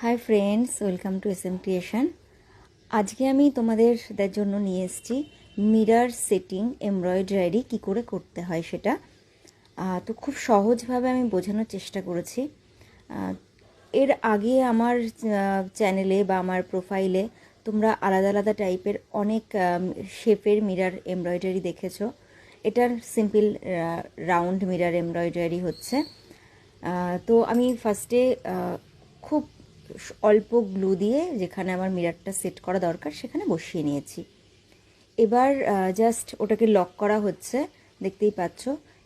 Hi friends, welcome to SM creation. আজকে আমি তোমাদের জন্য নিয়ে এসেছি মিরর সেটিং এমব্রয়ডারি কী করে করতে হয় সেটা। তো খুব সহজভাবে আমি বোঝানোর চেষ্টা করেছি। এর আগে আমার চ্যানেলে বা আমার প্রোফাইলে তোমরা আলাদা আলাদা টাইপের অনেক শেপের মিরর এমব্রয়ডারি দেখেছো। এটার সিম্পল রাউন্ড মিরর এমব্রয়ডারি হচ্ছে। তো আমি ফার্স্টে খুব অল্প গ্লু দিয়ে যেখানে আমার মিররটা সেট করা দরকার সেখানে বসিয়ে নিয়েছি। এবার জাস্ট ওটাকে লক করা হচ্ছে, দেখতেই পাচ্ছ।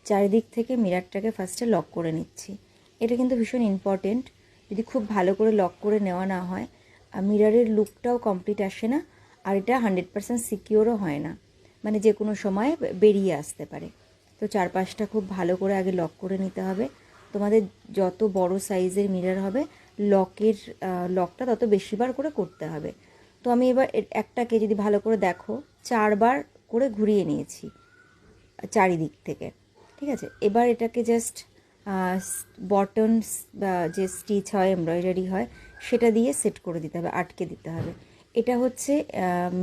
চারিদিক থেকে মিররটাকে ফার্স্টে লক করে নিচ্ছি। এটা কিন্তু ভীষণ ইম্পর্টেন্ট। যদি খুব ভালো করে লক করে নেওয়া না হয়, মিররের লুকটাও কমপ্লিট আসে না, আর এটা 100% সিকিওরও হয় না, মানে যে কোনো সময় বেরিয়ে আসতে পারে। তো চারপাশটা খুব ভালো করে আগে লক করে নিতে হবে। তোমাদের যত বড় সাইজের মিরর হবে, লকটা তত বেশিবার করে করতে হবে। তো আমি এবার একটাকে যদি ভালো করে দেখো, 4বার করে ঘুরিয়ে নিয়েছি চারিদিক থেকে। ঠিক আছে, এবার এটাকে জাস্ট বটনস বা যে স্টিচ হয়, এমব্রয়ডারি হয়, সেটা দিয়ে সেট করে দিতে হবে, আটকে দিতে হবে। এটা হচ্ছে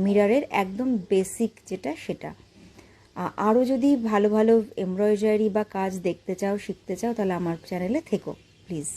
মিররের একদম বেসিক যেটা সেটা। আরও যদি ভালো ভালো এমব্রয়ডারি বা কাজ দেখতে চাও, শিখতে চাও, তাহলে আমার চ্যানেলে থেকো প্লিজ।